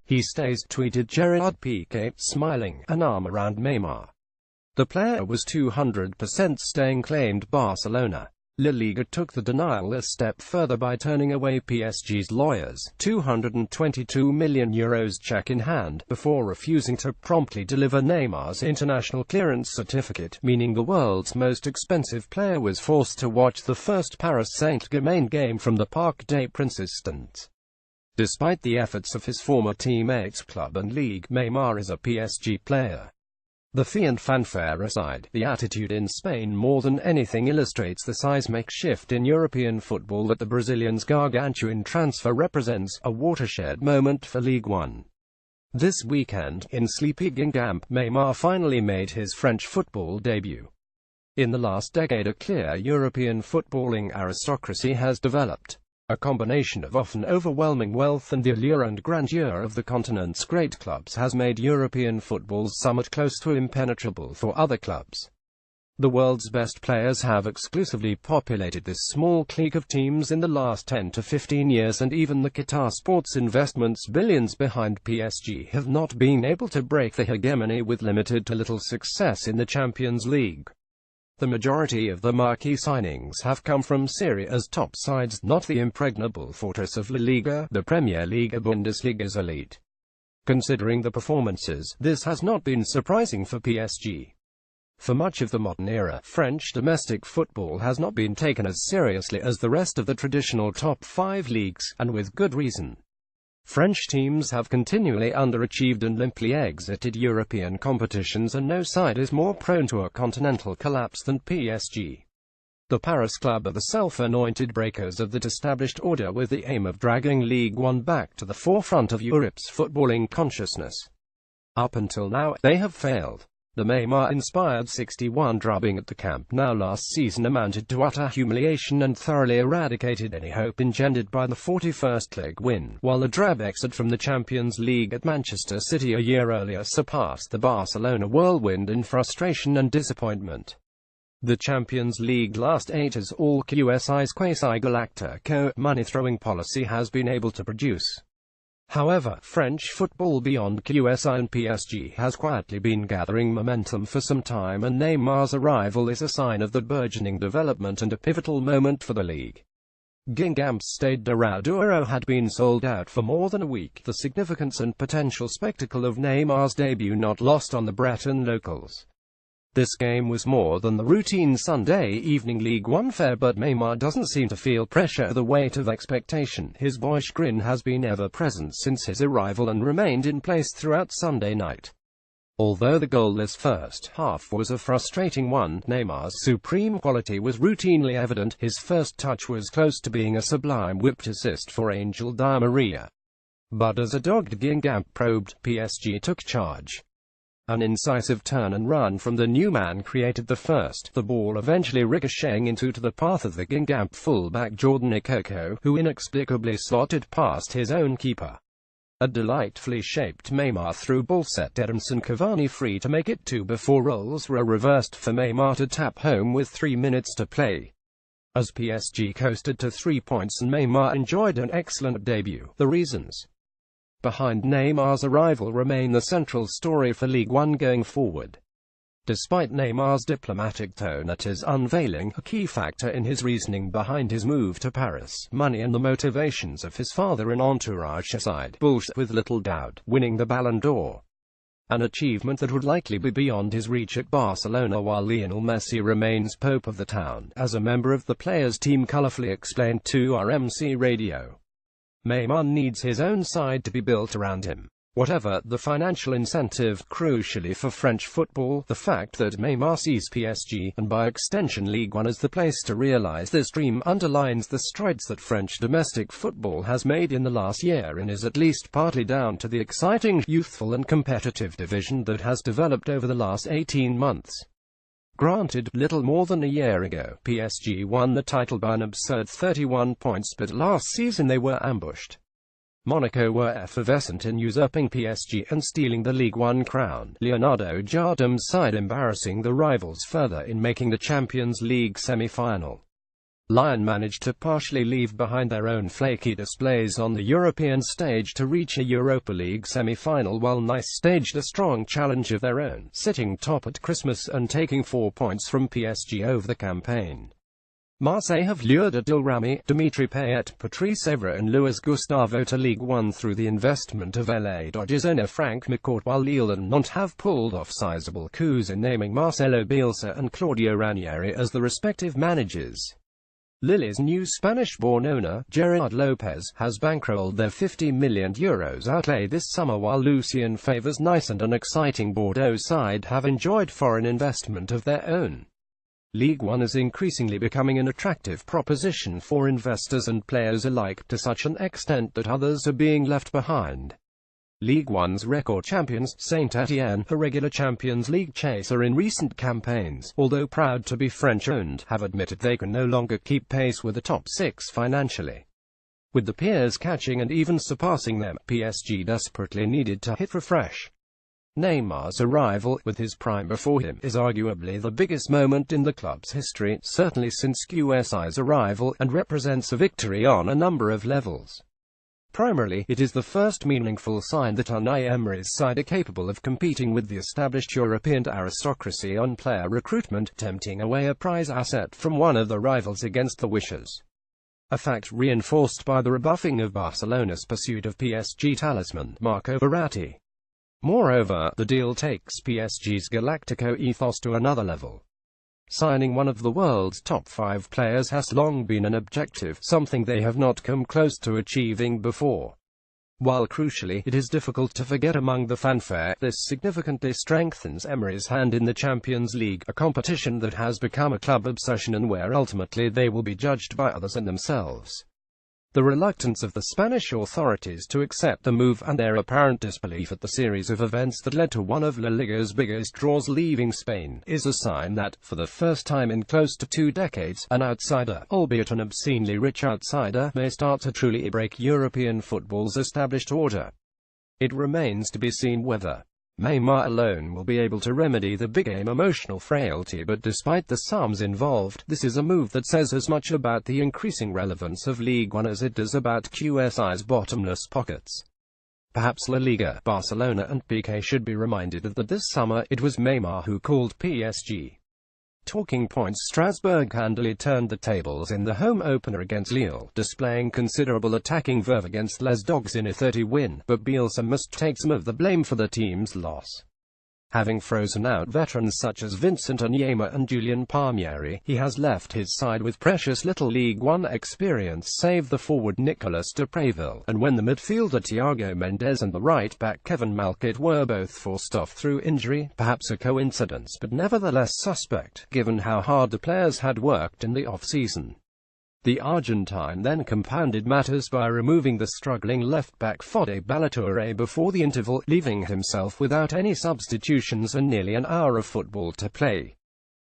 "He stays," tweeted Gerard Piqué, smiling, an arm around Neymar. The player was 200% staying, claimed Barcelona. La Liga took the denial a step further by turning away PSG's lawyers' €222 million check in hand, before refusing to promptly deliver Neymar's international clearance certificate, meaning the world's most expensive player was forced to watch the first Paris Saint-Germain game from the Parc des Princes stand. Despite the efforts of his former teammates, club and league, Neymar is a PSG player. The fee and fanfare aside, the attitude in Spain more than anything illustrates the seismic shift in European football that the Brazilian's gargantuan transfer represents, a watershed moment for Ligue 1. This weekend, in sleepy Guingamp, Neymar finally made his French football debut. In the last decade, a clear European footballing aristocracy has developed. A combination of often overwhelming wealth and the allure and grandeur of the continent's great clubs has made European football's summit close to impenetrable for other clubs. The world's best players have exclusively populated this small clique of teams in the last 10 to 15 years, and even the Qatar Sports Investments billions behind PSG have not been able to break the hegemony, with limited to little success in the Champions League. The majority of the marquee signings have come from Serie A's top sides, not the impregnable fortress of La Liga, the Premier League, Bundesliga's elite. Considering the performances, this has not been surprising for PSG. For much of the modern era, French domestic football has not been taken as seriously as the rest of the traditional top 5 leagues, and with good reason. French teams have continually underachieved and limply exited European competitions, and no side is more prone to a continental collapse than PSG. The Paris club are the self-anointed breakers of that established order, with the aim of dragging Ligue 1 back to the forefront of Europe's footballing consciousness. Up until now, they have failed. The Neymar-inspired 61 drubbing at the Camp Nou last season amounted to utter humiliation and thoroughly eradicated any hope engendered by the 41st leg win, while the drab exit from the Champions League at Manchester City a year earlier surpassed the Barcelona whirlwind in frustration and disappointment. The Champions League last 8 is all QSI's quasi-galactic money-throwing policy has been able to produce. However, French football beyond QSI and PSG has quietly been gathering momentum for some time, and Neymar's arrival is a sign of the burgeoning development and a pivotal moment for the league. Guingamp's Stade de Radouro had been sold out for more than a week, the significance and potential spectacle of Neymar's debut not lost on the Breton locals. This game was more than the routine Sunday evening Ligue 1 fare, but Neymar doesn't seem to feel pressure, the weight of expectation. His boyish grin has been ever present since his arrival and remained in place throughout Sunday night. Although the goalless first half was a frustrating one, Neymar's supreme quality was routinely evident. His first touch was close to being a sublime whipped assist for Angel Di Maria. But as a dogged Guingamp probed, PSG took charge. An incisive turn and run from the new man created the first, the ball eventually ricocheting into the path of the Guingamp fullback Jordan Ikoko, who inexplicably slotted past his own keeper. A delightfully shaped Neymar through ball set Edinson Cavani free to make it 2 before roles were reversed for Neymar to tap home with 3 minutes to play. As PSG coasted to 3 points and Neymar enjoyed an excellent debut, the reasons behind Neymar's arrival remain the central story for Ligue 1 going forward. Despite Neymar's diplomatic tone at his unveiling, a key factor in his reasoning behind his move to Paris, money and the motivations of his father and entourage aside, bullshit with little doubt, winning the Ballon d'Or. An achievement that would likely be beyond his reach at Barcelona, while Lionel Messi remains Pope of the town, as a member of the players' team colourfully explained to RMC Radio. Neymar needs his own side to be built around him. Whatever the financial incentive, crucially for French football, the fact that Neymar sees PSG, and by extension Ligue 1, as the place to realise this dream underlines the strides that French domestic football has made in the last year, and is at least partly down to the exciting, youthful and competitive division that has developed over the last 18 months. Granted, little more than a year ago, PSG won the title by an absurd 31 points, but last season they were ambushed. Monaco were effervescent in usurping PSG and stealing the Ligue 1 crown, Leonardo Jardim's side embarrassing the rivals further in making the Champions League semi-final. Lyon managed to partially leave behind their own flaky displays on the European stage to reach a Europa League semi-final, while Nice staged a strong challenge of their own, sitting top at Christmas and taking 4 points from PSG over the campaign. Marseille have lured Adil Rami, Dimitri Payet, Patrice Evra and Luis Gustavo to Ligue 1 through the investment of LA Dodgers owner Frank McCourt, while Lille and Nantes have pulled off sizable coups in naming Marcelo Bielsa and Claudio Ranieri as the respective managers. Lille's new Spanish-born owner, Gerard Lopez, has bankrolled their €50 million outlay this summer, while Lucien Favre's Nice and an exciting Bordeaux side have enjoyed foreign investment of their own. Ligue 1 is increasingly becoming an attractive proposition for investors and players alike, to such an extent that others are being left behind. Ligue 1's record champions, Saint-Étienne, a regular Champions League chaser in recent campaigns, although proud to be French-owned, have admitted they can no longer keep pace with the top 6 financially. With the peers catching and even surpassing them, PSG desperately needed to hit refresh. Neymar's arrival, with his prime before him, is arguably the biggest moment in the club's history, certainly since QSI's arrival, and represents a victory on a number of levels. Primarily, it is the first meaningful sign that Unai Emery's side are capable of competing with the established European aristocracy on player recruitment, tempting away a prize asset from one of the rivals against the wishes. A fact reinforced by the rebuffing of Barcelona's pursuit of PSG talisman, Marco Verratti. Moreover, the deal takes PSG's Galactico ethos to another level. Signing one of the world's top 5 players has long been an objective, something they have not come close to achieving before. While crucially, it is difficult to forget among the fanfare, this significantly strengthens Emery's hand in the Champions League, a competition that has become a club obsession and where ultimately they will be judged by others and themselves. The reluctance of the Spanish authorities to accept the move, and their apparent disbelief at the series of events that led to one of La Liga's biggest draws leaving Spain, is a sign that, for the first time in close to 2 decades, an outsider, albeit an obscenely rich outsider, may start to truly break European football's established order. It remains to be seen whether Neymar alone will be able to remedy the big-game emotional frailty, but despite the sums involved, this is a move that says as much about the increasing relevance of Ligue 1 as it does about QSI's bottomless pockets. Perhaps La Liga, Barcelona and Piqué should be reminded that this summer, it was Neymar who called PSG. Talking points: Strasbourg handily turned the tables in the home opener against Lille, displaying considerable attacking verve against Les Dogs in a 30 win, but Bielsa must take some of the blame for the team's loss. Having frozen out veterans such as Vincent Neymar and Julian Palmieri, he has left his side with precious little Ligue 1 experience save the forward Nicolas Depreville, and when the midfielder Thiago Mendes and the right-back Kevin Malkit were both forced off through injury, perhaps a coincidence but nevertheless suspect, given how hard the players had worked in the off-season. The Argentine then compounded matters by removing the struggling left-back Fode Ballatore before the interval, leaving himself without any substitutions and nearly an hour of football to play.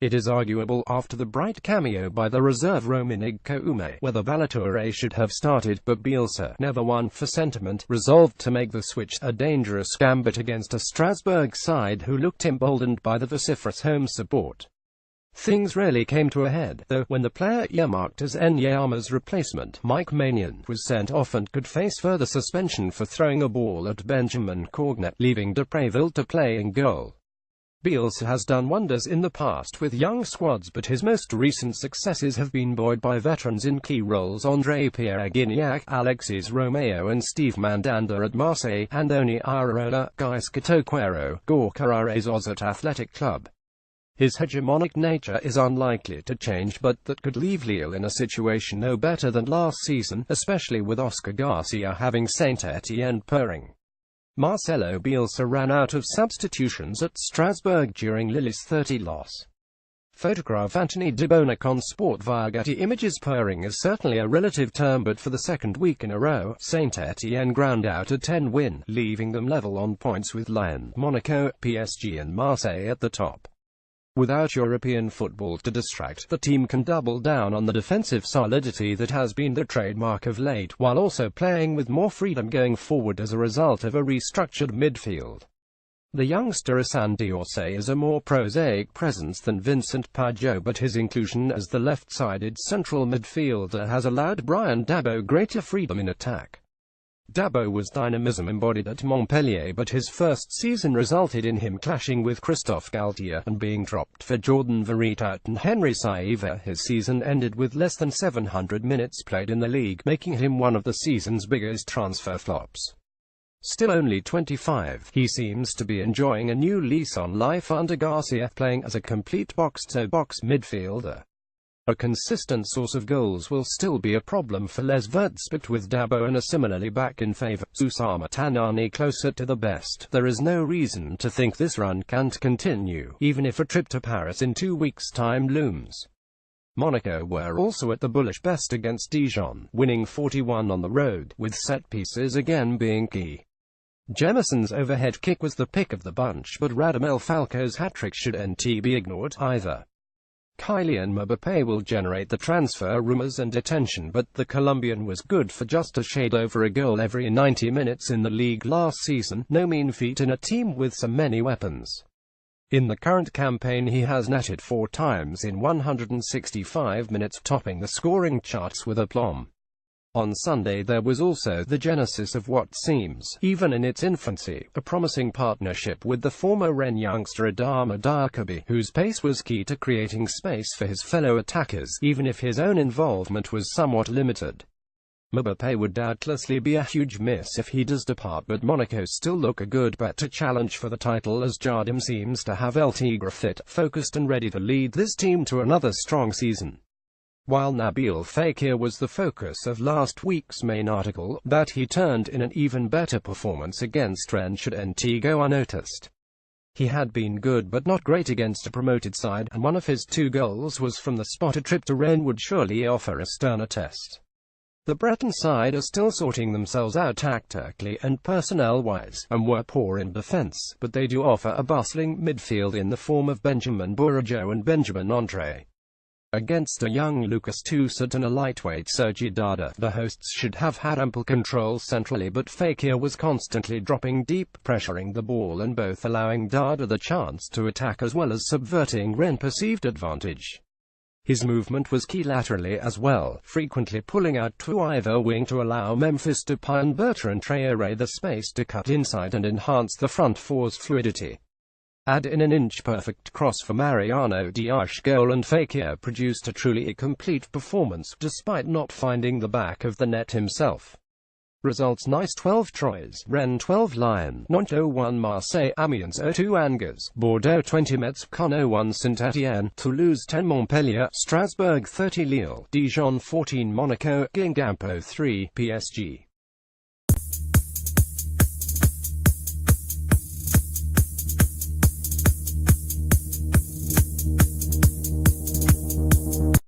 It is arguable, after the bright cameo by the reserve Romanic Koume, whether Ballatore should have started, but Bielsa, never one for sentiment, resolved to make the switch, a dangerous gambit against a Strasbourg side who looked emboldened by the vociferous home support. Things rarely came to a head, though, when the player earmarked as Enyama's replacement, Mike Maignan, was sent off and could face further suspension for throwing a ball at Benjamin Cornet, leaving Depreville to play in goal. Bielsa has done wonders in the past with young squads, but his most recent successes have been buoyed by veterans in key roles: André Pierre-Gignac, Alexis Romeo and Steve Mandanda at Marseille, Andoni Iraola, Guy Scatoquero, Gorka Arezos at Athletic Club. His hegemonic nature is unlikely to change, but that could leave Lille in a situation no better than last season, especially with Oscar Garcia having Saint-Étienne purring. Marcelo Bielsa ran out of substitutions at Strasbourg during Lille's 30 loss. Photograph Anthony Debonac on Sport via Getty Images. Purring is certainly a relative term, but for the second week in a row, Saint-Étienne ground out a 10 win, leaving them level on points with Lyon, Monaco, PSG and Marseille at the top. Without European football to distract, the team can double down on the defensive solidity that has been the trademark of late, while also playing with more freedom going forward as a result of a restructured midfield. The youngster Assane Diorce is a more prosaic presence than Vincent Pajot, but his inclusion as the left-sided central midfielder has allowed Brian Dabo greater freedom in attack. Dabo was dynamism embodied at Montpellier, but his first season resulted in him clashing with Christophe Galtier and being dropped for Jordan Verretou and Henry Saiva. His season ended with less than 700 minutes played in the league, making him one of the season's biggest transfer flops. Still only 25, he seems to be enjoying a new lease on life under Garcia, playing as a complete box-to-box midfielder. A consistent source of goals will still be a problem for Les Verts, but with Dabo and a similarly back-in-favour Oussama Tanani closer to the best, there is no reason to think this run can't continue, even if a trip to Paris in 2 weeks' time looms. Monaco were also at the bullish best against Dijon, winning 41 on the road, with set-pieces again being key. Jemisin's overhead kick was the pick of the bunch, but Radamel Falcao's hat-trick shouldn't be ignored either. Kylian Mbappé will generate the transfer rumors and attention, but the Colombian was good for just a shade over a goal every 90 minutes in the league last season, no mean feat in a team with so many weapons. In the current campaign he has netted 4 times in 165 minutes, topping the scoring charts with aplomb. On Sunday there was also the genesis of what seems, even in its infancy, a promising partnership with the former Rennes youngster Adama Diakhaby, whose pace was key to creating space for his fellow attackers, even if his own involvement was somewhat limited. Mbappé would doubtlessly be a huge miss if he does depart, but Monaco still look a good bet to challenge for the title, as Jardim seems to have El Tigre fit, focused and ready to lead this team to another strong season. While Nabil Fekir was the focus of last week's main article, that he turned in an even better performance against Rennes shouldn't go unnoticed. He had been good but not great against a promoted side, and one of his 2 goals was from the spot. A trip to Rennes would surely offer a sterner test. The Breton side are still sorting themselves out tactically and personnel-wise, and were poor in defence, but they do offer a bustling midfield in the form of Benjamin Bourigeaud and Benjamin Andre. Against a young Lucas Toussaint and a lightweight Sergi Dada, the hosts should have had ample control centrally, but Fekir was constantly dropping deep, pressuring the ball and both allowing Dada the chance to attack as well as subverting Rennes' perceived advantage. His movement was key laterally as well, frequently pulling out to either wing to allow Memphis Depay and Bertrand Traoré the space to cut inside and enhance the front four's fluidity. Add in an inch-perfect cross for Mariano Diach's goal and Fekir produced a truly complete performance, despite not finding the back of the net himself. Results: Nice 12 Troyes, Rennes 12 Lyon, Nantes 1 Marseille, Amiens 0-2 Angers, Bordeaux 20 Metz, Caen 1 Saint-Étienne, Toulouse 10 Montpellier, Strasbourg 30 Lille, Dijon 14 Monaco, Guingamp 3 PSG.